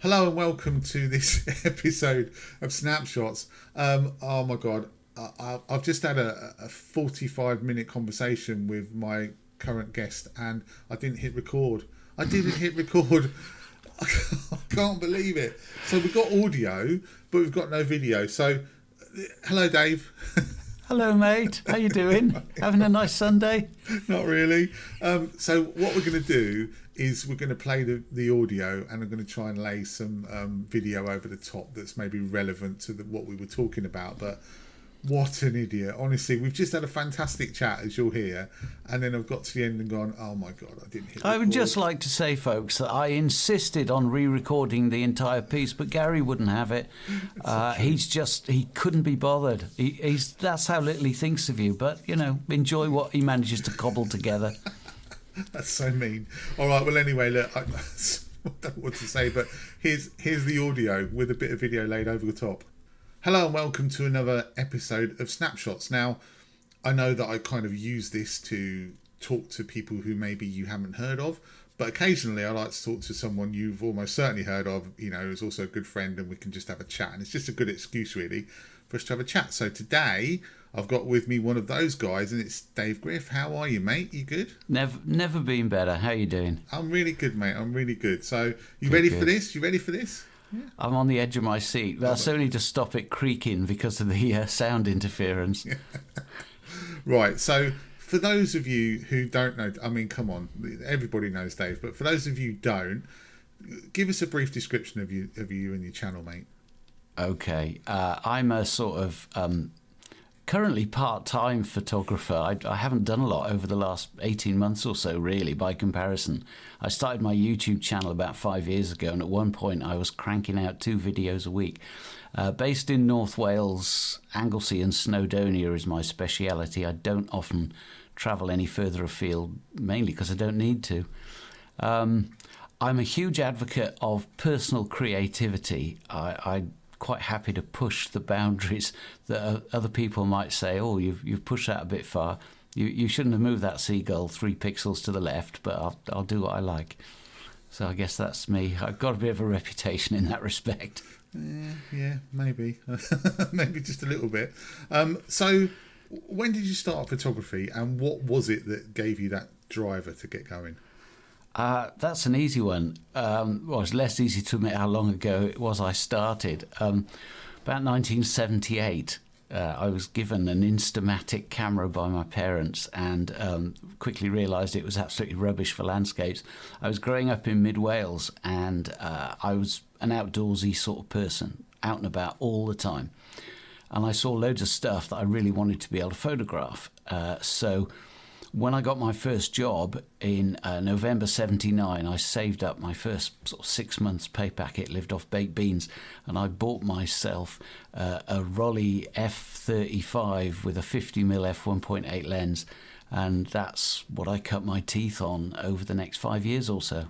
Hello and welcome to this episode of Snapshots. Oh my God, I've just had a 45-minute conversation with my current guest and I didn't hit record. I can't believe it. So we've got audio, but we've got no video. So, hello Dave. Hello mate, how you doing? Having a nice Sunday? Not really. So what we're going to do is we're going to play the audio and I'm going to try and lay some video over the top that's maybe relevant to what we were talking about. But what an idiot. Honestly, we've just had a fantastic chat, as you'll hear, and then I've got to the end and gone, oh my God, I didn't hit record. I would just like to say, folks, that I insisted on re-recording the entire piece, but Gary wouldn't have it. He couldn't be bothered. That's how little he thinks of you, but, enjoy what he manages to cobble together. That's so mean. All right, well, anyway, look, I don't know what to say, but here's the audio with a bit of video laid over the top. Hello and welcome to another episode of Snapshots. Now, I know that I kind of use this to talk to people who maybe you haven't heard of, but occasionally I like to talk to someone you've almost certainly heard of, who's also a good friend, and we can just have a chat. And it's just a good excuse, really, for us to have a chat. So today, I've got with me one of those guys, and it's Dave Griff. How are you, mate? You good? Never been better. How you doing? I'm really good, mate. I'm really good. So, you ready for this? You ready for this? Yeah. I'm on the edge of my seat. That's only to stop it creaking because of the sound interference. Right, so for those of you who don't know, I mean, come on, everybody knows Dave, but for those of you who don't, give us a brief description of you and your channel, mate. Okay, I'm a sort of currently part-time photographer. I haven't done a lot over the last 18 months or so, really, by comparison. I started my YouTube channel about 5 years ago, and at one point I was cranking out 2 videos a week. Based in North Wales, Anglesey and Snowdonia is my speciality. I don't often travel any further afield, mainly because I don't need to. I'm a huge advocate of personal creativity. I'm quite happy to push the boundaries that other people might say, oh, you've pushed that a bit far. You shouldn't have moved that seagull 3 pixels to the left, but I'll do what I like. So I guess that's me. I've got a bit of a reputation in that respect. Yeah, maybe. Maybe just a little bit. So when did you start photography, and what was it that gave you that driver to get going? That's an easy one. Well, it's less easy to admit how long ago it was I started. About 1978, I was given an Instamatic camera by my parents and quickly realised it was absolutely rubbish for landscapes. I was growing up in mid-Wales and I was an outdoorsy sort of person, out and about all the time. And I saw loads of stuff that I really wanted to be able to photograph. So when I got my first job in November 79, I saved up my first sort of 6 months pay packet, lived off baked beans, and I bought myself a Rolly F35 with a 50mm f1.8 lens, and that's what I cut my teeth on over the next 5 years or so.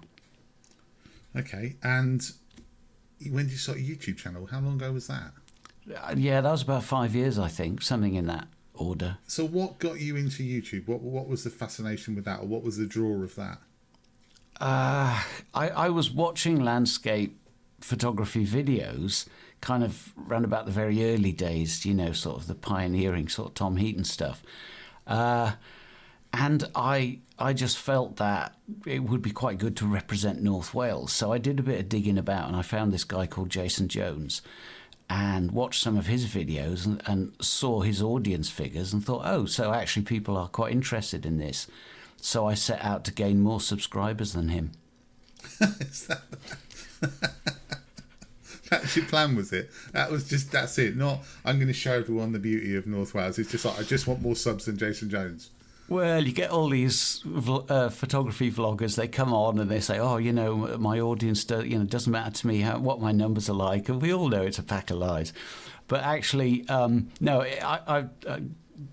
Okay, and when did you start your YouTube channel? How long ago was that? Yeah, that was about 5 years, I think, something in that order. So what got you into YouTube? What was the fascination with that, or what was the draw of that? I was watching landscape photography videos kind of round about the very early days, sort of the pioneering sort of Tom Heaton stuff. And I just felt that it would be quite good to represent North Wales. So I did a bit of digging about and I found this guy called Jason Jones and watched some of his videos and saw his audience figures and thought, oh, so actually people are quite interested in this. So I set out to gain more subscribers than him. That's your plan, was it? That's it. Not, I'm going to show everyone the beauty of North Wales. It's just like, I just want more subs than Jason Jones. Well, you get all these photography vloggers. They come on and they say, "Oh, my audience, doesn't matter to me what my numbers are like," and we all know it's a pack of lies. But actually, no. I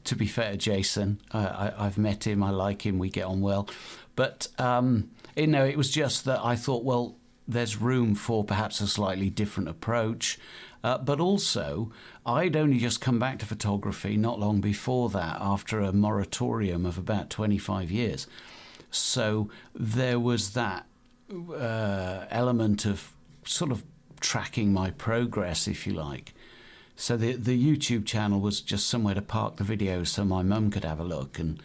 to be fair to Jason, I've met him. I like him. We get on well. But it was just that I thought, well, there's room for perhaps a slightly different approach. But also, I'd only just come back to photography not long before that, after a moratorium of about 25 years. So there was that element of sort of tracking my progress, if you like. So the YouTube channel was just somewhere to park the videos so my mum could have a look, and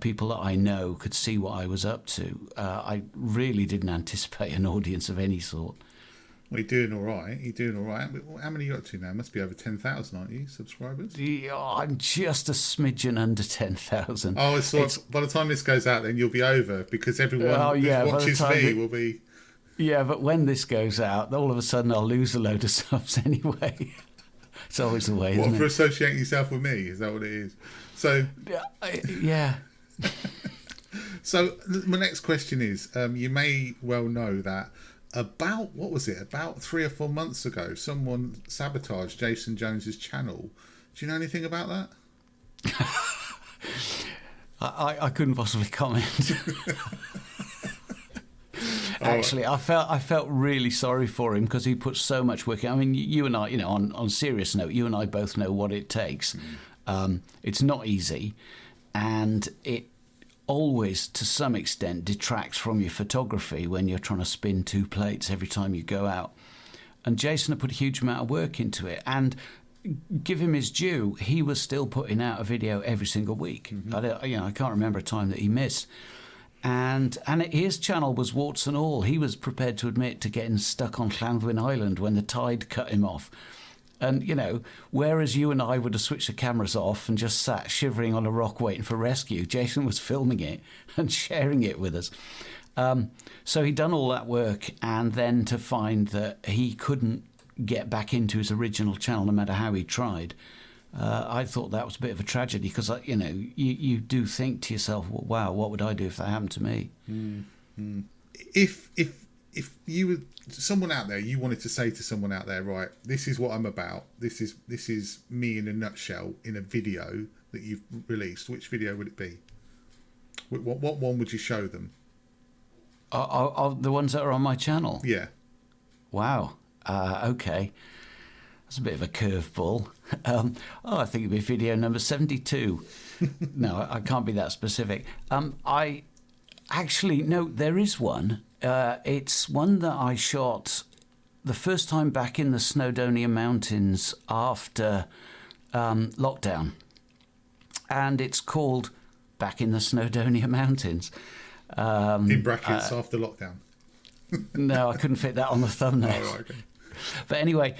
people that I know could see what I was up to. I really didn't anticipate an audience of any sort. Well, you're doing all right. How many are you up to now? Must be over 10,000, aren't you, subscribers? Yeah, I'm just a smidgen under 10,000. Oh, by the time this goes out, then you'll be over, because everyone who watches me will be... Yeah, but when this goes out, all of a sudden I'll lose a load of subs anyway. It's always the way, isn't it? For associating yourself with me? Is that what it is? So... Yeah. So my next question is, you may well know that about 3 or 4 months ago, someone sabotaged Jason Jones's channel. Do you know anything about that? I couldn't possibly comment. Actually, I felt really sorry for him, because he put so much work in. I mean, you and I, on serious note, you and I both know what it takes. It's not easy, and it always, to some extent, detracts from your photography when you're trying to spin 2 plates every time you go out. And Jason had put a huge amount of work into it, and give him his due, he was still putting out a video every single week. I can't remember a time that he missed. And his channel was warts and all. He was prepared to admit to getting stuck on Llanddwyn Island when the tide cut him off. And, whereas you and I would have switched the cameras off and just sat shivering on a rock waiting for rescue, Jason was filming it and sharing it with us. So he'd done all that work, and then to find that he couldn't get back into his original channel no matter how he tried, I thought that was a bit of a tragedy, because, you do think to yourself, well, wow, what would I do if that happened to me? Mm-hmm. If you were someone out there, you wanted to say to someone out there, right, this is what I'm about, this is me in a nutshell in a video that you've released, which video would it be? What one would you show them? The ones that are on my channel? Yeah. Wow. Okay. That's a bit of a curveball. I think it'd be video number 72. No, I can't be that specific. There is one. It's one that I shot the first time back in the Snowdonia Mountains after lockdown. And it's called Back in the Snowdonia Mountains. In brackets, after lockdown. No, I couldn't fit that on the thumbnail. Oh, okay. But anyway,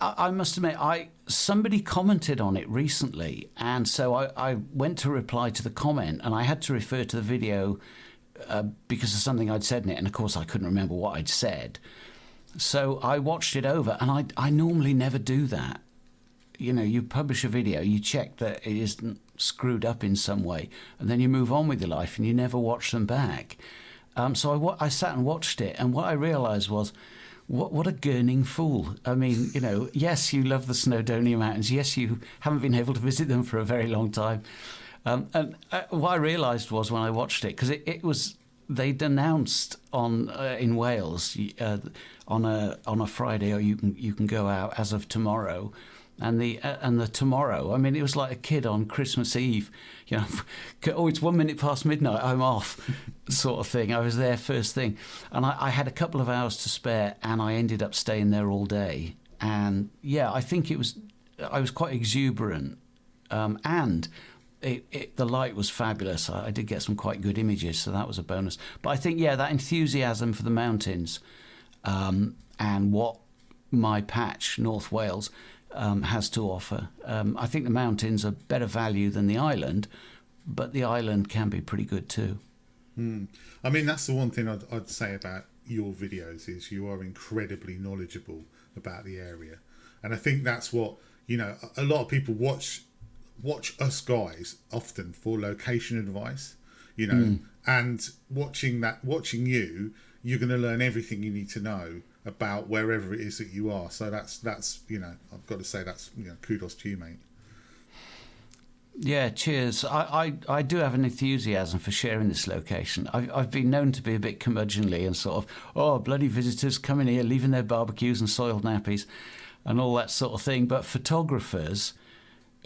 I must admit, somebody commented on it recently, and so I went to reply to the comment, and I had to refer to the video because of something I'd said in it, and of course I couldn't remember what I'd said. So I watched it over, and I normally never do that. You publish a video, you check that it isn't screwed up in some way, and then you move on with your life, and you never watch them back. So I sat and watched it, and what I realised was, what a gurning fool. I mean, yes, you love the Snowdonia Mountains. Yes, you haven't been able to visit them for a very long time. And what I realised was when I watched it, because it was, they'd announced in Wales on a Friday, or you can go out as of tomorrow. And the tomorrow, I mean, it was like a kid on Christmas Eve, it's 1 minute past midnight, I'm off, sort of thing. I was there first thing. And I had a couple of hours to spare, and I ended up staying there all day. And yeah, I think I was quite exuberant. And the light was fabulous. I did get some quite good images, so that was a bonus. But I think, that enthusiasm for the mountains and what my patch, North Wales, has to offer. I think the mountains are better value than the island, but the island can be pretty good too. I mean, that's the one thing I'd say about your videos is you are incredibly knowledgeable about the area. And I think that's what, a lot of people watch us guys often for location advice, and watching you, you're going to learn everything you need to know about wherever it is that you are. So that's I've got to say that's kudos to you, mate. Yeah, cheers. I do have an enthusiasm for sharing this location. I've been known to be a bit curmudgeonly and sort of, bloody visitors coming here, leaving their barbecues and soiled nappies and all that sort of thing. But photographers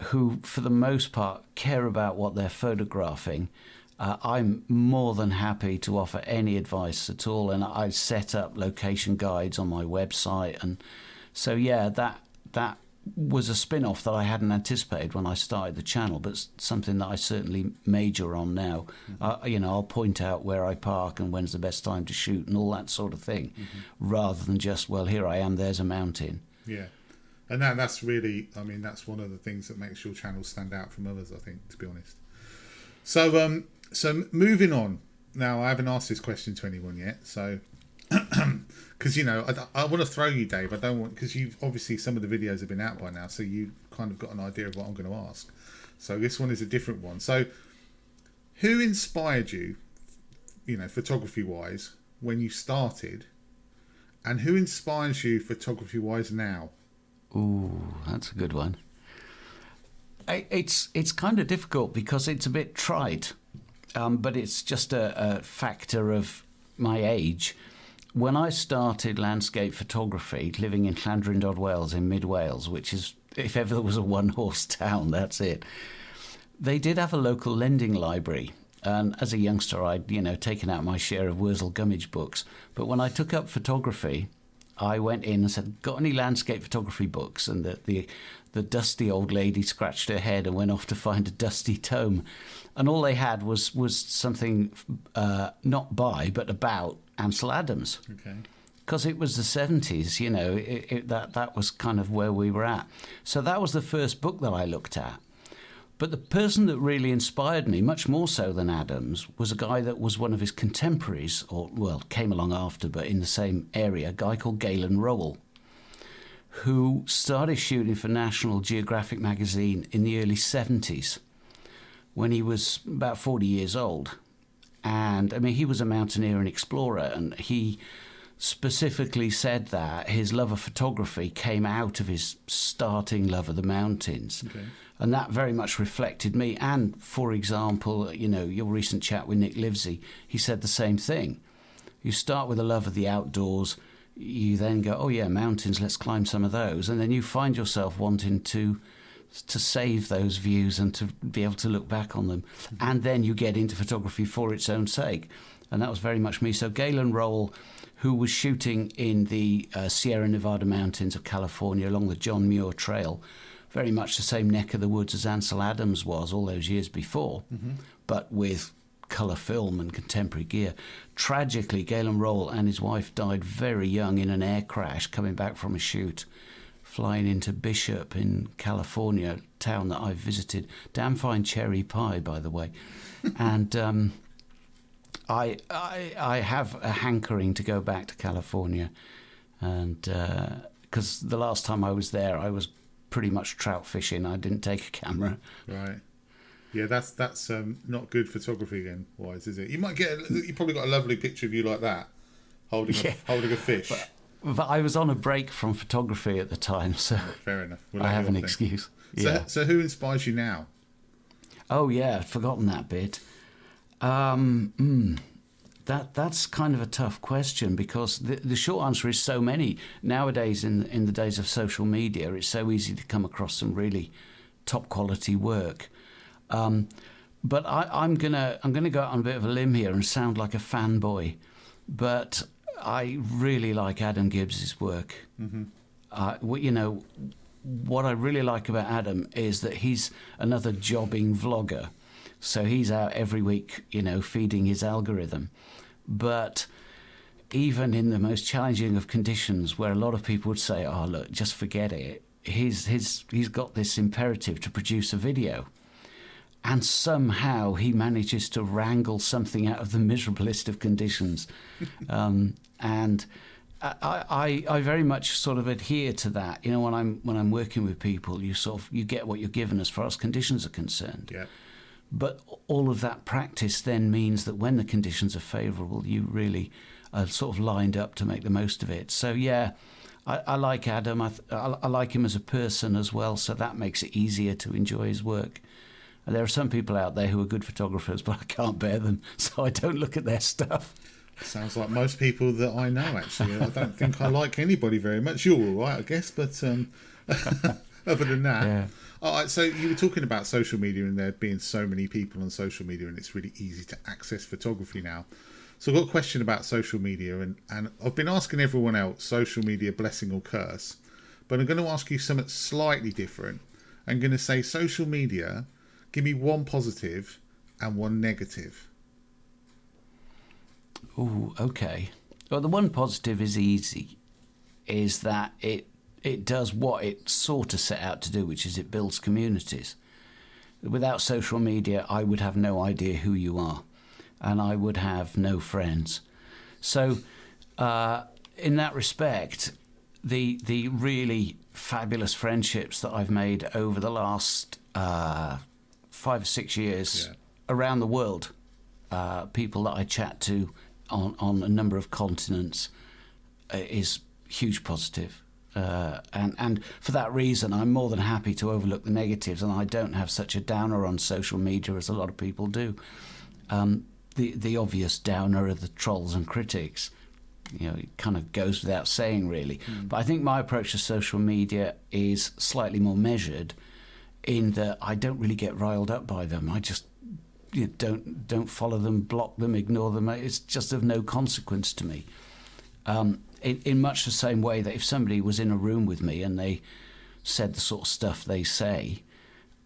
who, for the most part, care about what they're photographing, I'm more than happy to offer any advice at all, and I set up location guides on my website, and so yeah, that was a spin-off that I hadn't anticipated when I started the channel, but something that I certainly major on now. I'll point out where I park and when's the best time to shoot and all that sort of thing, rather than just, well, here I am, there's a mountain. Yeah. And that's really, I mean, that's one of the things that makes your channel stand out from others, I think, to be honest. So, moving on. Now, I haven't asked this question to anyone yet, so because I want to throw you, Dave. I don't want, because you've obviously, some of the videos have been out by now, so you kind of got an idea of what I'm going to ask. So this one is a different one. So, who inspired you, photography wise, when you started, and who inspires you photography wise now? Ooh, that's a good one. It's kind of difficult because it's a bit trite, but it's just a factor of my age. When I started landscape photography, living in Llandrindod, Wales, in mid Wales, which is, if ever there was a one-horse town, that's it. They did have a local lending library, and as a youngster, I'd taken out my share of Wurzel Gummidge books. But when I took up photography, I went in and said, "Got any landscape photography books?" And the dusty old lady scratched her head and went off to find a dusty tome, and all they had was something not by but about Ansel Adams. Okay. Because it was the 70s, that was kind of where we were at. So that was the first book that I looked at. But the person that really inspired me, much more so than Adams, was a guy that was one of his contemporaries, or, well, came along after, but in the same area, a guy called Galen Rowell, who started shooting for National Geographic magazine in the early 70s, when he was about 40 years old. And, I mean, he was a mountaineer and explorer, and he specifically said that his love of photography came out of his starting love of the mountains. Okay. And that very much reflected me. And, for example, your recent chat with Nick Livesey, he said the same thing. You start with a love of the outdoors, you then go, oh yeah, mountains, let's climb some of those. And then you find yourself wanting to save those views and to be able to look back on them. And then you get into photography for its own sake. And that was very much me. So Galen Rowell, who was shooting in the Sierra Nevada mountains of California along the John Muir Trail, very much the same neck of the woods as Ansel Adams was all those years before, but with colour film and contemporary gear. Tragically, Galen Rowell and his wife died very young in an air crash coming back from a shoot, flying into Bishop in California, a town that I've visited. Damn fine cherry pie, by the way. And I have a hankering to go back to California, and because the last time I was there, I was pretty much trout fishing. I didn't take a camera. Right. Yeah, that's not good photography again wise, is it? You probably got a lovely picture of you like that, holding a fish. But I was on a break from photography at the time, so fair enough. I have an excuse. So who inspires you now? Oh yeah, I'd forgotten that bit. That's kind of a tough question, because the short answer is so many. Nowadays, in the days of social media, it's so easy to come across some really top quality work. But I'm gonna go out on a bit of a limb here and sound like a fanboy, but I really like Adam Gibbs's work. What I really like about Adam is that he's another jobbing vlogger. So he's out every week, feeding his algorithm. But even in the most challenging of conditions, where a lot of people would say, oh, look, just forget it, he's got this imperative to produce a video. And somehow he manages to wrangle something out of the miserablest of conditions. And I very much sort of adhere to that. When I'm working with people, you get what you're given as far as conditions are concerned. Yeah. But all of that practice then means that when the conditions are favourable, you really are sort of lined up to make the most of it. So yeah, I like Adam. I like him as a person as well. So that makes it easier to enjoy his work. And there are some people out there who are good photographers, but I can't bear them, so I don't look at their stuff. Sounds like most people that I know, actually. I don't think I like anybody very much. You're all right, I guess, but Other than that. Yeah. All right, so you were talking about social media and there being so many people on social media and it's really easy to access photography now. So I've got a question about social media and I've been asking everyone else, social media blessing or curse, but I'm going to ask you something slightly different. I'm going to say social media, give me one positive and one negative. Oh, okay. Well, the one positive is easy, is that it does what it sort of set out to do, which is it builds communities. Without social media, I would have no idea who you are, and I would have no friends. So, in that respect, the really fabulous friendships that I've made over the last 5 or 6 years around the world, people that I chat to on a number of continents, is huge positive. And for that reason, I'm more than happy to overlook the negatives, and I don't have such a downer on social media as a lot of people do. The obvious downer are the trolls and critics. You know, it kind of goes without saying, really. But I think my approach to social media is slightly more measured, in that I don't really get riled up by them. I just don't follow them, block them, ignore them. It's just of no consequence to me. In much the same way that if somebody was in a room with me and they said the sort of stuff they say,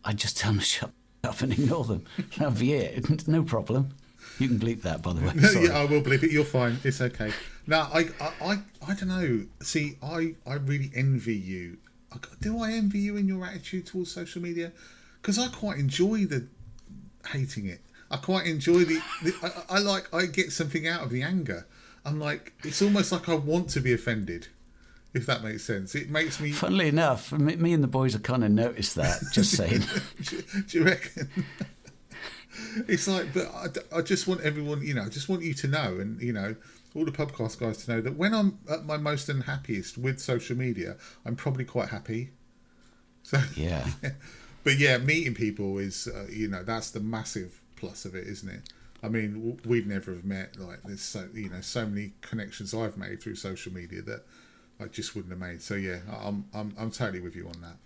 I'd just tell them to shut up and ignore them. That'd be it. No problem. You can bleep that, by the way. Yeah, I will bleep it. You're fine. It's okay. No, I don't know. See, I really envy you. Do I envy you in your attitude towards social media? Because I quite enjoy the hating it. I quite enjoy I get something out of the anger. I'm like, it's almost like I want to be offended, if that makes sense. It makes me... Funnily enough, me and the boys have kind of noticed that, just saying. Do you reckon? It's like, but I just want everyone, I just want you to know, and, all the podcast guys to know that when I'm at my most unhappiest with social media, I'm probably quite happy. So yeah. But yeah, meeting people is, that's the massive plus of it, isn't it? I mean, we'd never have met. Like, there's so many connections I've made through social media that I just wouldn't have made. So yeah, I'm totally with you on that.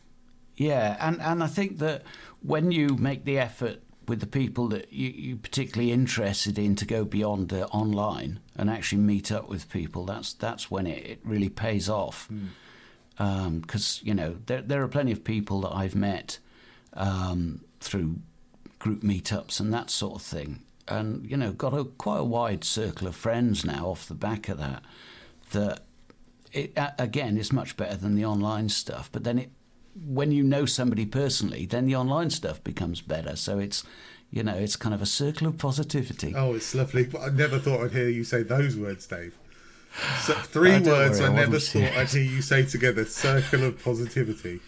Yeah, and I think that when you make the effort with the people that you're particularly interested in to go beyond the online and actually meet up with people, that's when it really pays off. Because there are plenty of people that I've met through group meetups and that sort of thing, and got quite a wide circle of friends now off the back of that. That it again is much better than the online stuff. But then when you know somebody personally, then the online stuff becomes better. So it's kind of a circle of positivity. Oh, it's lovely. But I never thought I'd hear you say those words, Dave. So, three words I never thought I'd hear you say together: circle of positivity.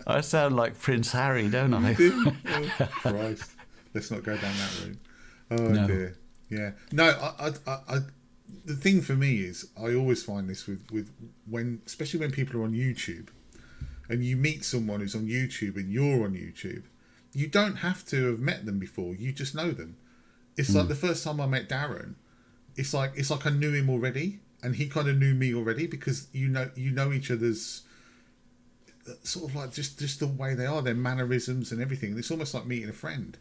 I sound like Prince Harry, don't I? Oh, Christ. Let's not go down that route. Oh, no. Dear. Yeah. No, I the thing for me is I always find this with especially when people are on YouTube and you meet someone who's on YouTube and you're on YouTube, you don't have to have met them before. You just know them. It's like the first time I met Darren, it's like I knew him already and he kind of knew me already, because you know each other's sort of like just the way they are, their mannerisms and everything. It's almost like meeting a friend.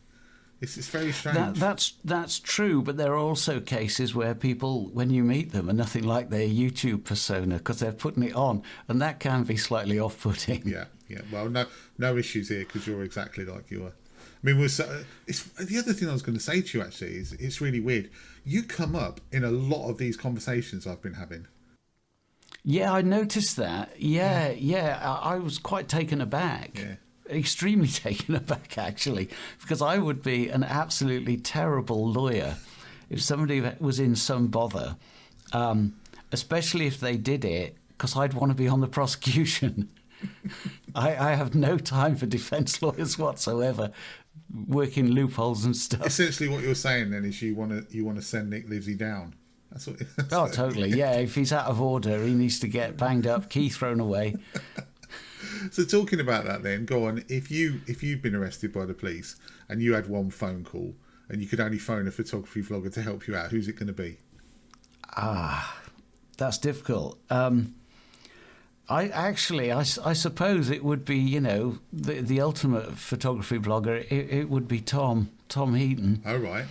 It's very strange. That's true, but there are also cases where people, when you meet them, are nothing like their YouTube persona because they're putting it on, and that can be slightly off-putting. Yeah. Well, no issues here because you're exactly like you are. I mean, it's the other thing I was going to say to you actually is it's really weird. You come up in a lot of these conversations I've been having. Yeah, I noticed that. Yeah. I was quite taken aback. Yeah. Extremely taken aback, actually, because I would be an absolutely terrible lawyer if somebody was in some bother, especially if they did it, because I'd want to be on the prosecution. I have no time for defence lawyers whatsoever, working loopholes and stuff. Essentially, what you're saying then is you want to send Nick Livesey down. That's what. Oh, totally. Yeah, if he's out of order, he needs to get banged up, key thrown away. So talking about that then, go on. If you've been arrested by the police and you had one phone call and you could only phone a photography vlogger to help you out, who's it going to be? That's difficult. I suppose it would be, the ultimate photography blogger. It would be Tom Heaton. Oh, right.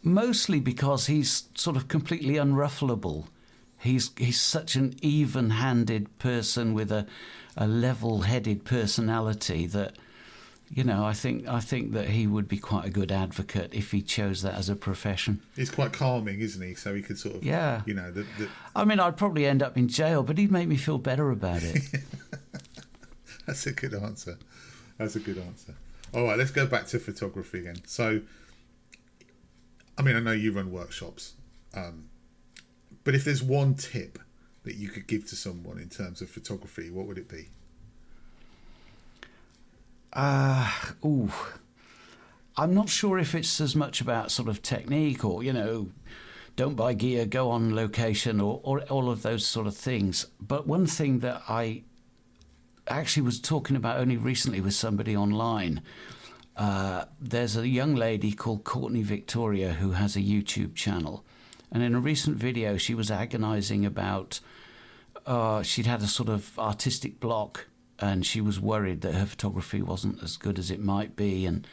Mostly because he's sort of completely unruffleable. He's such an even-handed person with a level-headed personality that, I think that he would be quite a good advocate if he chose that as a profession. He's quite calming, isn't he? So he could sort of, yeah. I mean, I'd probably end up in jail, but he'd make me feel better about it. That's a good answer. All right, let's go back to photography again. So, I mean, I know you run workshops, but if there's one tip that you could give to someone in terms of photography, what would it be? I'm not sure if it's as much about sort of technique or, don't buy gear, go on location or all of those sort of things. But one thing that I actually was talking about only recently with somebody online, there's a young lady called Courtney Victoria who has a YouTube channel. And in a recent video, she was agonizing about, she'd had a sort of artistic block, and she was worried that her photography wasn't as good as it might be. And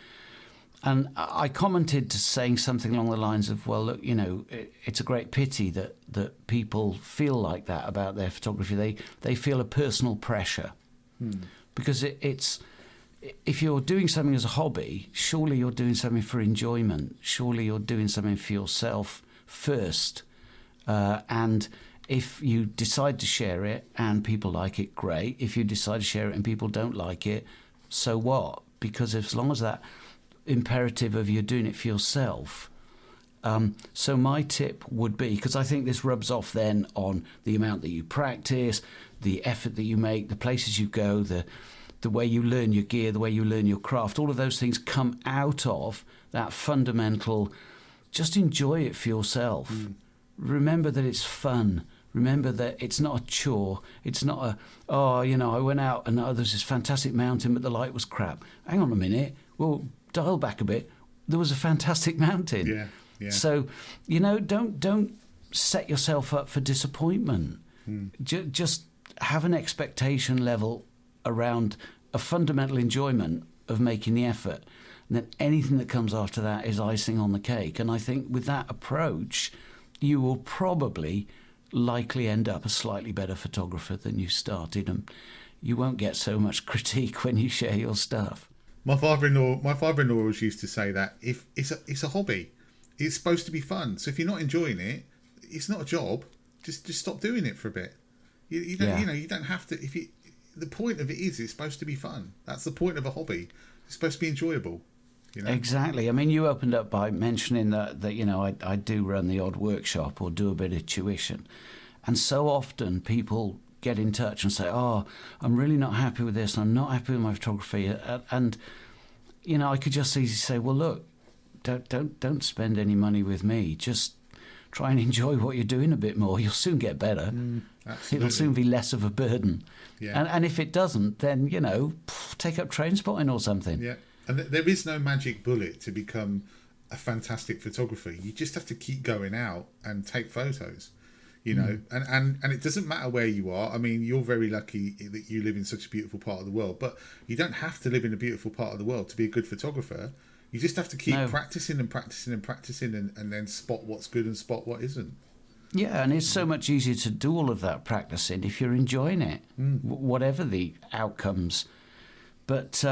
I commented to saying something along the lines of, well, look, it's a great pity that people feel like that about their photography. They feel a personal pressure. Because it's, if you're doing something as a hobby, surely you're doing something for enjoyment. Surely you're doing something for yourself first. And if you decide to share it and people like it, great. If you decide to share it and people don't like it, so what? Because as long as that imperative of you're doing it for yourself. So my tip would be, because I think this rubs off then on the amount that you practice, the effort that you make, the places you go, the way you learn your gear, the way you learn your craft, all of those things come out of that fundamental, just enjoy it for yourself. Remember that it's fun. Remember that it's not a chore. It's not I went out and there's this fantastic mountain, but the light was crap. Hang on a minute. Well, dial back a bit. There was a fantastic mountain. Yeah. So, don't set yourself up for disappointment. Just have an expectation level around a fundamental enjoyment of making the effort. And then anything that comes after that is icing on the cake. And I think with that approach, you will probably likely end up a slightly better photographer than you started, and you won't get so much critique when you share your stuff. My father-in-law always used to say that if it's a hobby, it's supposed to be fun. So if you're not enjoying it, it's not a job. Just stop doing it for a bit. You don't have to. The point of it is it's supposed to be fun. That's the point of a hobby. It's supposed to be enjoyable. Exactly. I mean, you opened up by mentioning that I do run the odd workshop or do a bit of tuition, and so often people get in touch and say, "Oh, I'm really not happy with this. I'm not happy with my photography," and I could just easily say, "Well, look, don't spend any money with me. Just try and enjoy what you're doing a bit more. You'll soon get better. It'll soon be less of a burden. Yeah. And if it doesn't, then take up train spotting or something." Yeah. And there is no magic bullet to become a fantastic photographer. You just have to keep going out and take photos, and it doesn't matter where you are. I mean, you're very lucky that you live in such a beautiful part of the world, but you don't have to live in a beautiful part of the world to be a good photographer. You just have to keep practicing and practicing and practicing and then spot what's good and spot what isn't. Yeah, and it's so much easier to do all of that practicing if you're enjoying it, whatever the outcomes. But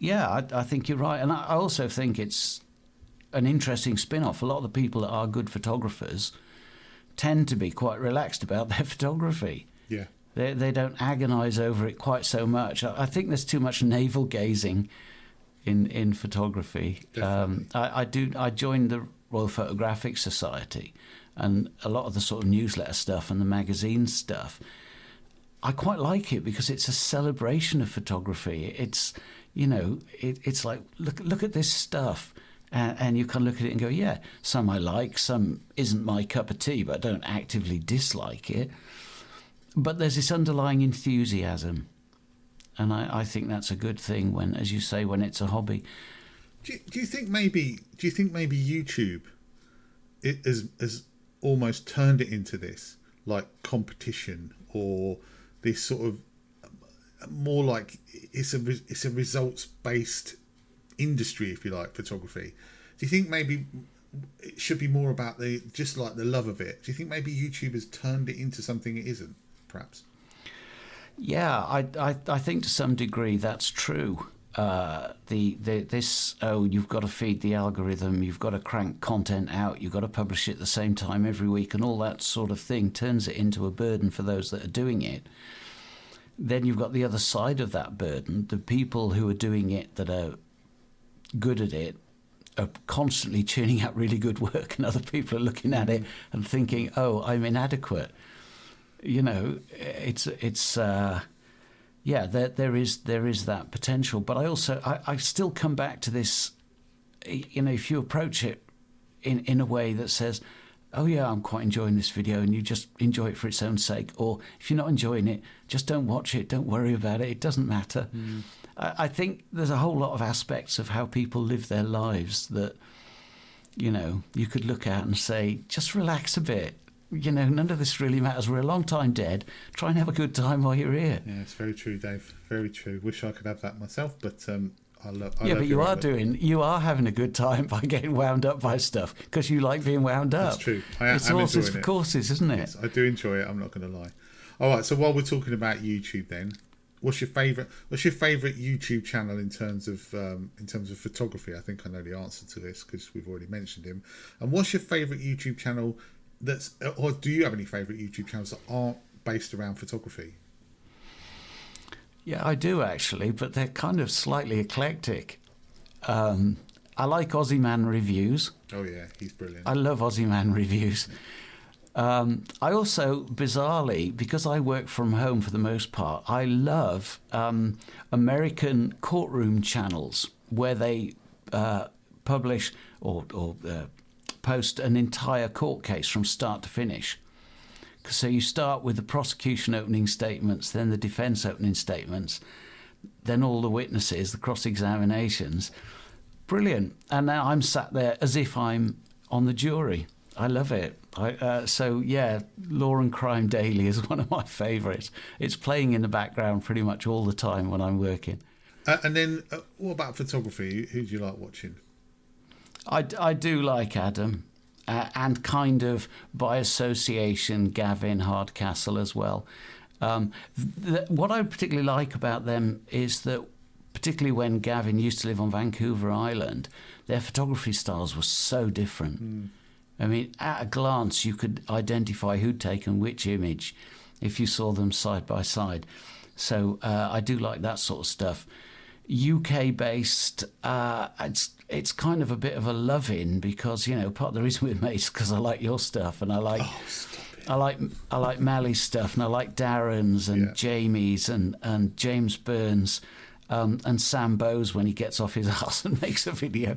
I think you're right. And I also think it's an interesting spin-off. A lot of the people that are good photographers tend to be quite relaxed about their photography. Yeah. They don't agonize over it quite so much. I think there's too much navel-gazing in photography. I joined the Royal Photographic Society, and a lot of the sort of newsletter stuff and the magazine stuff, I quite like it because it's a celebration of photography. It's it's like, look at this stuff, and you can look at it and go, yeah, some I like, some isn't my cup of tea, but I don't actively dislike it. But there's this underlying enthusiasm, and I think that's a good thing when, as you say, when it's a hobby. Do you think maybe YouTube has almost turned it into this like competition or this sort of more like it's a results based industry, if you like, photography. Do you think maybe it should be more about the love of it? Do you think maybe YouTube has turned it into something it isn't, perhaps? Yeah, I think to some degree that's true. You've got to feed the algorithm, you've got to crank content out, you've got to publish it at the same time every week, and all that sort of thing turns it into a burden for those that are doing it. Then you've got the other side of that burden, the people who are doing it that are good at it are constantly churning out really good work, and other people are looking at it and thinking, oh, I'm inadequate. You know, there is that potential. But I still come back to this, you know, if you approach it in a way that says, oh yeah, I'm quite enjoying this video, and you just enjoy it for its own sake, or if you're not enjoying it, just don't watch it, don't worry about it, it doesn't matter. I think there's a whole lot of aspects of how people live their lives that, you know, you could look at and say, just relax a bit. You know, none of this really matters. We're a long time dead. Try and have a good time while you're here. Yeah, it's very true, Dave. Very true. Wish I could have that myself, but you are having a good time by getting wound up by stuff because you like being wound up. That's true. It's horses for courses, isn't it? Yes, I do enjoy it. I'm not going to lie. All right. So while we're talking about YouTube, then, what's your favourite YouTube channel in terms of photography? I think I know the answer to this because we've already mentioned him. And what's your favourite YouTube channel or do you have any favourite YouTube channels that aren't based around photography? Yeah, I do actually, but they're kind of slightly eclectic. I like Aussie Man Reviews. Oh yeah, he's brilliant. I love Aussie Man Reviews. I also, bizarrely, because I work from home for the most part, I love American courtroom channels where they publish or post an entire court case from start to finish. So you start with the prosecution opening statements, then the defence opening statements, then all the witnesses, the cross-examinations. Brilliant. And now I'm sat there as if I'm on the jury. I love it. So, yeah, Law and Crime Daily is one of my favourites. It's playing in the background pretty much all the time when I'm working. And then what about photography? Who do you like watching? I do like Adam. And kind of by association, Gavin Hardcastle as well. What I particularly like about them is that, particularly when Gavin used to live on Vancouver Island, their photography styles were so different. I mean, at a glance, you could identify who'd taken which image if you saw them side by side. So I do like that sort of stuff. UK-based, it's kind of a bit of a love-in because, you know, part of the reason we're mates is because I like your stuff and I like I like Mally's stuff and I like Darren's and Jamie's and James Burns and Sam Bowes when he gets off his ass and makes a video.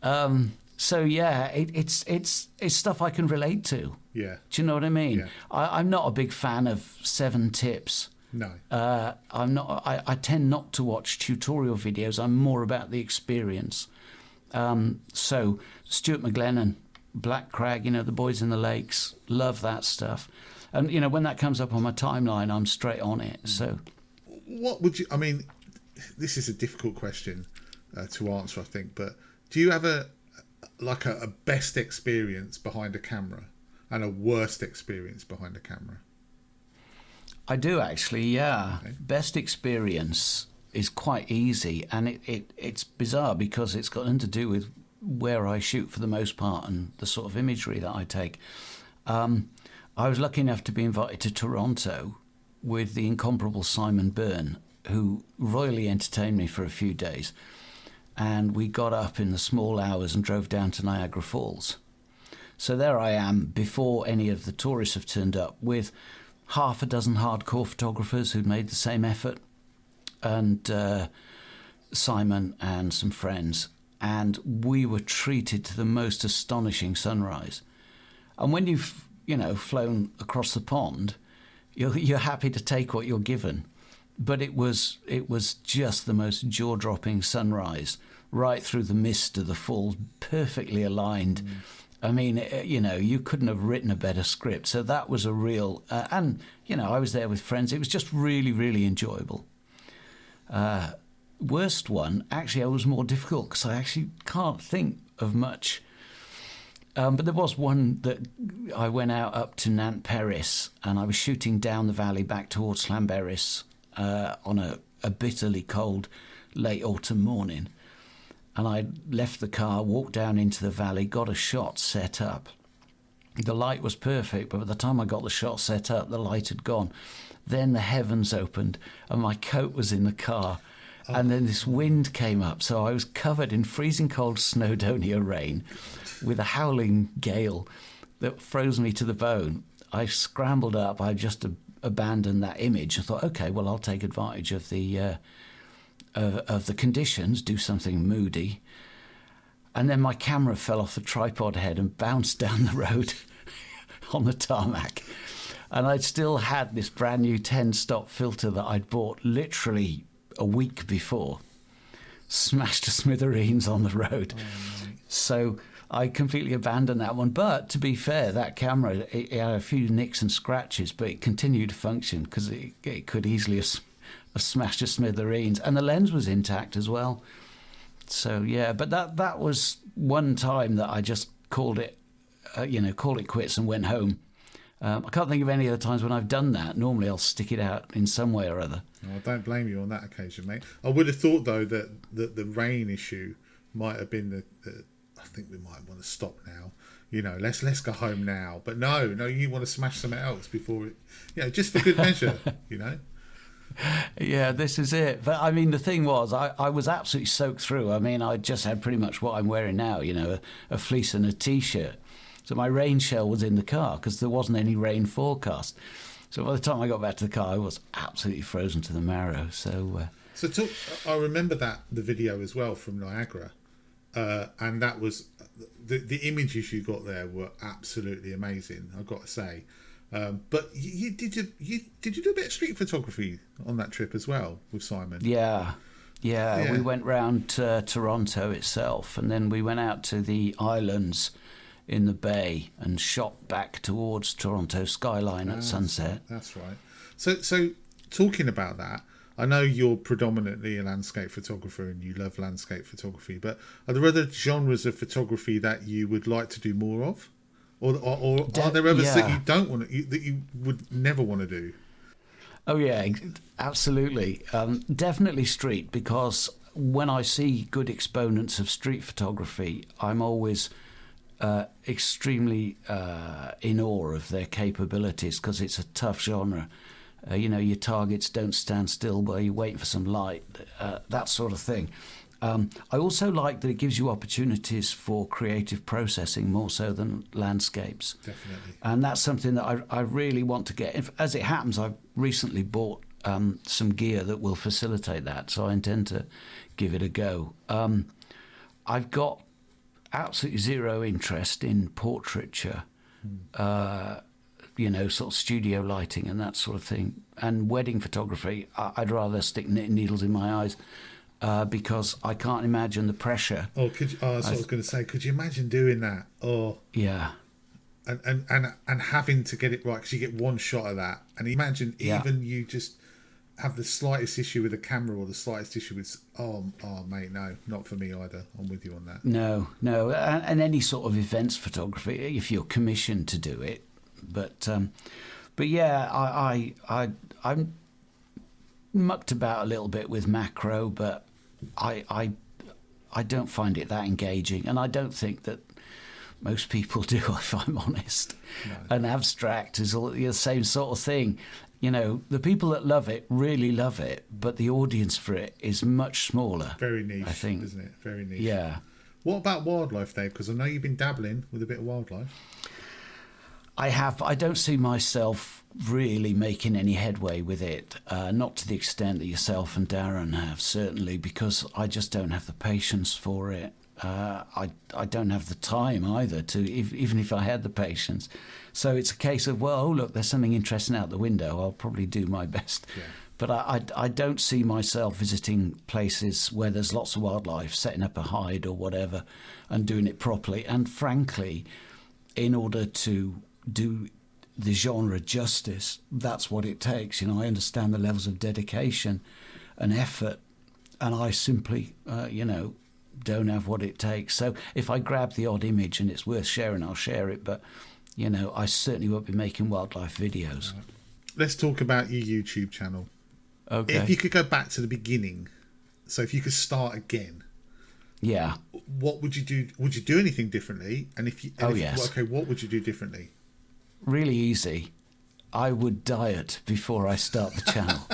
So yeah, it's stuff I can relate to. Yeah. Do you know what I mean? Yeah. I'm not a big fan of 7 tips. No. I'm not. I tend not to watch tutorial videos. I'm more about the experience. So Stuart McGlennan, Black Crag, you know, the Boys in the Lakes, love that stuff. And you know, when that comes up on my timeline, I'm straight on it. So, what would you? I mean, this is a difficult question to answer, I think. But do you have a best experience behind a camera and a worst experience behind a camera? I do actually, yeah. Okay. Best experience is quite easy, and it's bizarre because it's got nothing to do with where I shoot for the most part and the sort of imagery that I take. I was lucky enough to be invited to Toronto with the incomparable Simon Byrne, who royally entertained me for a few days. And we got up in the small hours and drove down to Niagara Falls. So there I am, before any of the tourists have turned up, with half a dozen hardcore photographers who'd made the same effort, and Simon and some friends. And we were treated to the most astonishing sunrise. And when you've, you know, flown across the pond, you're happy to take what you're given. But it was just the most jaw-dropping sunrise, right through the mist of the falls, perfectly aligned. I mean, you couldn't have written a better script. So that was a real, and I was there with friends. It was just really, really enjoyable. Worst one, actually, it was more difficult because I actually can't think of much. But there was one that I went out up to Nant Peris, and I was shooting down the valley back towards Llanberis on a bitterly cold late autumn morning. And I left the car, walked down into the valley, got a shot set up. The light was perfect, but by the time I got the shot set up, the light had gone. Then the heavens opened, and my coat was in the car. And then this wind came up, so I was covered in freezing cold Snowdonia rain with a howling gale that froze me to the bone. I scrambled up. I just abandoned that image. I thought, okay, well, I'll take advantage of the conditions, do something moody. And then my camera fell off the tripod head and bounced down the road on the tarmac. And I'd still had this brand new 10-stop filter that I'd bought literally a week before, smashed to smithereens on the road. So I completely abandoned that one. But to be fair, that camera, it had a few nicks and scratches, but it continued to function because it could easily have smashed to smithereens. And the lens was intact as well. So, yeah, but that was one time that I just called it quits and went home. I can't think of any other times when I've done that. Normally I'll stick it out in some way or other. No, I don't blame you on that occasion, mate. I would have thought, though, that the rain issue might have been I think we might want to stop now. Let's go home now. But no, you want to smash something else before it, just for good measure, Yeah, this is it. But I mean, the thing was, I was absolutely soaked through. I mean, I just had pretty much what I'm wearing now, a fleece and a T-shirt. So my rain shell was in the car because there wasn't any rain forecast. So by the time I got back to the car, I was absolutely frozen to the marrow. I remember the video as well from Niagara, and that was the images you got there were absolutely amazing, I've got to say. But did you do a bit of street photography on that trip as well with Simon? Yeah. We went round to Toronto itself, and then we went out to the islands in the bay and shot back towards Toronto skyline at sunset. That's right. So talking about that, I know you're predominantly a landscape photographer and you love landscape photography, but are there other genres of photography that you would like to do more of? Or are there others that you don't want to, that you would never want to do? Oh yeah, absolutely. Definitely street, because when I see good exponents of street photography, I'm always extremely in awe of their capabilities, because it's a tough genre. Your targets don't stand still while you're waiting for some light, that sort of thing. I also like that it gives you opportunities for creative processing more so than landscapes. Definitely. And that's something that I really want to get. As it happens, I've recently bought some gear that will facilitate that, so I intend to give it a go. I've got absolutely zero interest in portraiture, sort of studio lighting and that sort of thing. And wedding photography, I'd rather stick needles in my eyes. Because I can't imagine the pressure. Oh, that's what I was going to say. Could you imagine doing that? Oh, yeah. And having to get it right, because you get one shot of that. And imagine even you just have the slightest issue with the camera or the slightest issue with. Oh, mate, no, not for me either. I'm with you on that. No, and any sort of events photography, if you're commissioned to do it, but yeah, I'm mucked about a little bit with macro, but I don't find it that engaging, and I don't think that most people do, if I'm honest. No. And abstract is all the same sort of thing. The people that love it really love it, but the audience for it is much smaller. Very niche, I think, isn't it? Very niche. Yeah. What about wildlife, Dave? Because I know you've been dabbling with a bit of wildlife. I have. I don't see myself really making any headway with it, not to the extent that yourself and Darren have, certainly, because I just don't have the patience for it. I don't have the time either, even if I had the patience. So it's a case of, well, look, there's something interesting out the window. I'll probably do my best. Yeah. But I don't see myself visiting places where there's lots of wildlife, setting up a hide or whatever and doing it properly. And frankly, in order to do the genre justice, that's what it takes. I understand the levels of dedication and effort, and I simply, don't have what it takes. So if I grab the odd image and it's worth sharing, I'll share it. But, I certainly won't be making wildlife videos. Right. Let's talk about your YouTube channel. Okay. If you could go back to the beginning, so if you could start again, yeah, what would you do? Would you do anything differently? And yes. Okay, what would you do differently? Really easy. I would diet before I start the channel.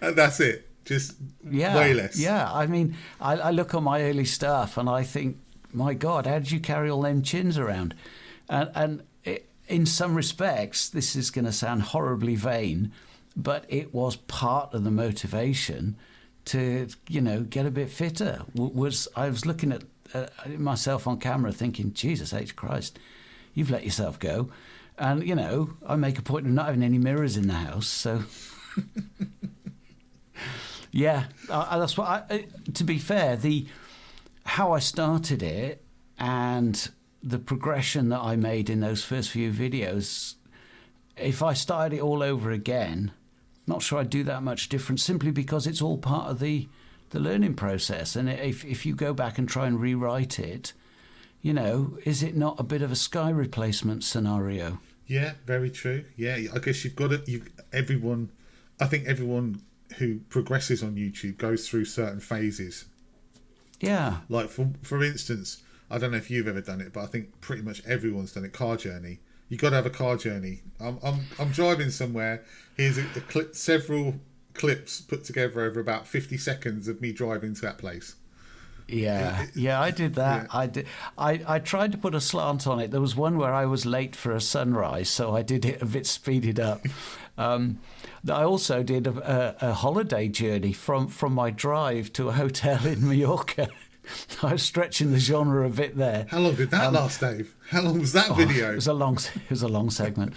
And that's it. Just way less. Yeah, I mean, I look at my early stuff and I think, my God, how did you carry all them chins around? And in some respects, this is going to sound horribly vain, but it was part of the motivation to, get a bit fitter. I was looking at myself on camera thinking, Jesus H. Christ, you've let yourself go. And, I make a point of not having any mirrors in the house, so... Yeah, that's what. To be fair, how I started it and the progression that I made in those first few videos, if I started it all over again, not sure I'd do that much different, simply because it's all part of the learning process. And if you go back and try and rewrite it, is it not a bit of a Sky replacement scenario? Yeah, very true. Yeah, I guess you've got it. I think everyone who progresses on YouTube goes through certain phases. Yeah. Like for instance, I don't know if you've ever done it, but I think pretty much everyone's done it. Car journey. You got to have a car journey. I'm driving somewhere. Here's a clip, several clips put together over about 50 seconds of me driving to that place. Yeah, I did that. Yeah. I tried to put a slant on it. There was one where I was late for a sunrise, so I did it a bit speeded up. I also did a holiday journey from my drive to a hotel in Mallorca. I was stretching the genre a bit there. How long did that last, Dave? How long was that video? It was a long segment.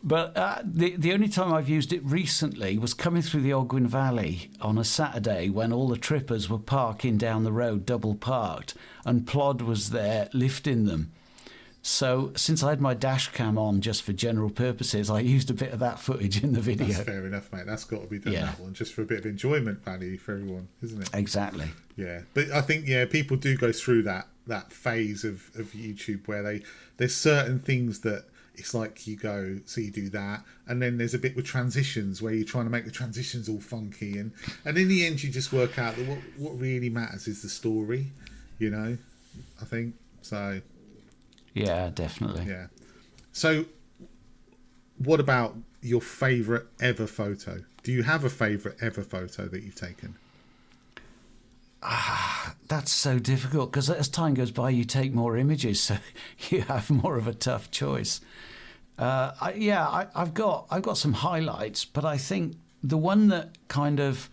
But the only time I've used it recently was coming through the Ogwen Valley on a Saturday when all the trippers were parking down the road, double parked, and Plod was there lifting them. So since I had my dash cam on just for general purposes, I used a bit of that footage in the video. That's fair enough, mate. That's got to be done, that one, just for a bit of enjoyment value for everyone, isn't it? Exactly. Yeah, but I think, people do go through that phase of YouTube where there's certain things that it's like you go, so you do that, and then there's a bit with transitions where you're trying to make the transitions all funky, and in the end you just work out that what really matters is the story, I think, so... Yeah, definitely. Yeah. So, what about your favourite ever photo? Do you have a favourite ever photo that you've taken? That's so difficult because as time goes by, you take more images, so you have more of a tough choice. I've got some highlights, but I think the one that kind of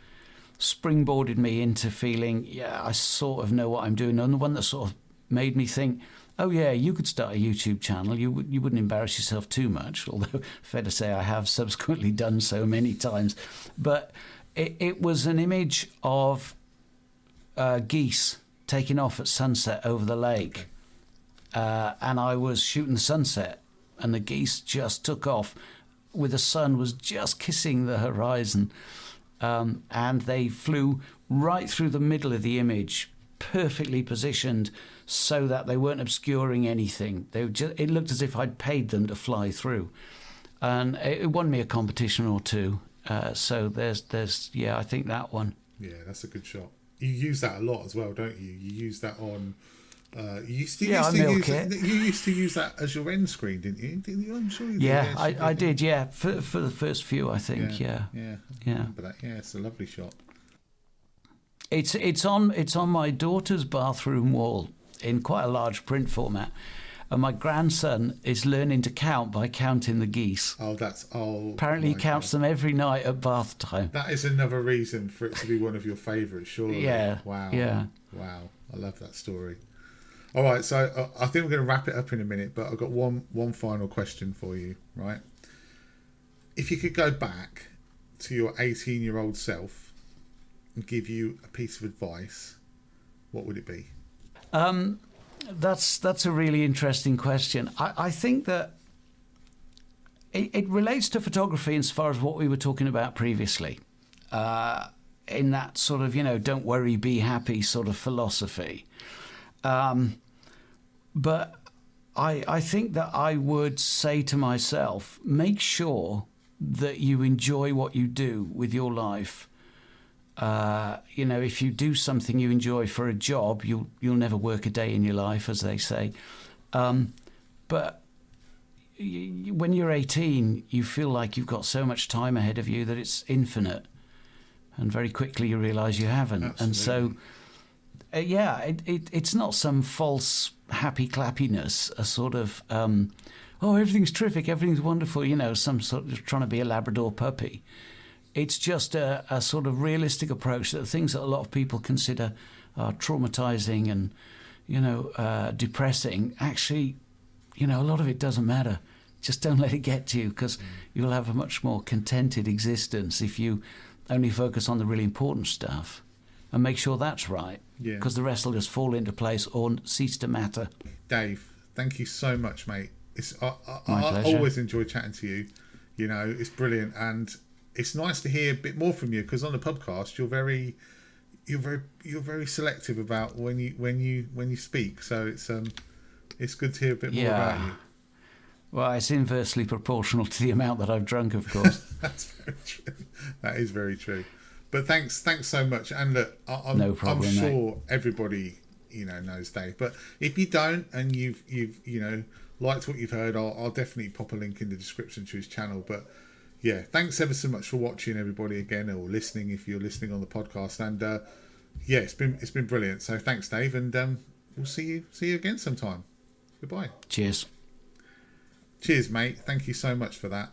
springboarded me into feeling, I sort of know what I'm doing, and the one that sort of made me think, oh yeah, you could start a YouTube channel. You wouldn't embarrass yourself too much, although fair to say I have subsequently done so many times. But it was an image of geese taking off at sunset over the lake. And I was shooting the sunset, and the geese just took off with the sun was just kissing the horizon. And they flew right through the middle of the image, perfectly positioned so that they weren't obscuring anything. It looked as if I'd paid them to fly through, and it won me a competition or two. So there's I think that one. Yeah, that's a good shot. You use that a lot as well, don't you? You use that on. You used to use that as your end screen, didn't you? I'm sure you did. Yeah, I did. Yeah, for the first few, I think. Yeah. Remember that? Yeah, it's a lovely shot. It's on my daughter's bathroom wall in quite a large print format, and my grandson is learning to count by counting the geese. Apparently he counts them every night at bath time. That is another reason for it to be one of your favourites, surely. Yeah. Wow. Yeah. Wow. I love that story. All right, so I think we're going to wrap it up in a minute, but I've got one final question for you, right? If you could go back to your 18-year-old self and give you a piece of advice, what would it be? That's a really interesting question. I think that it relates to photography as far as what we were talking about previously, in that sort of, don't worry, be happy sort of philosophy. But I think that I would say to myself, make sure that you enjoy what you do with your life. If you do something you enjoy for a job, you'll never work a day in your life, as they say. But when you're 18, you feel like you've got so much time ahead of you that it's infinite, and very quickly you realise you haven't. Absolutely. And so, it's not some false happy clappiness, a sort of everything's terrific, everything's wonderful. Some sort of trying to be a Labrador puppy. It's just a sort of realistic approach that things that a lot of people consider traumatizing and, depressing. Actually, a lot of it doesn't matter. Just don't let it get to you, because you'll have a much more contented existence if you only focus on the really important stuff and make sure that's right. Yeah. Because the rest will just fall into place or cease to matter. Dave, thank you so much, mate. I pleasure. always enjoy chatting to you. It's brilliant, and it's nice to hear a bit more from you, because on the podcast you're very selective about when you speak. So it's good to hear a bit more about you. Well, it's inversely proportional to the amount that I've drunk, of course. That's very true. That is very true. But thanks so much. And look, No problem, I'm sure mate. everybody knows Dave. But if you don't, and you've liked what you've heard, I'll definitely pop a link in the description to his channel. But yeah, thanks ever so much for watching, everybody, again, or listening if you're listening on the podcast. And it's been brilliant. So thanks, Dave, and we'll see you again sometime. Goodbye. Cheers. Cheers, mate. Thank you so much for that.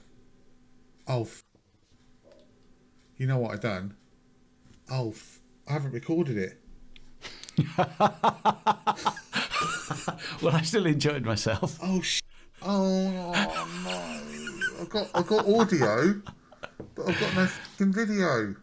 You know what I've done? I haven't recorded it. Well, I still enjoyed myself. Oh no! I've got audio, but I've got no fucking video.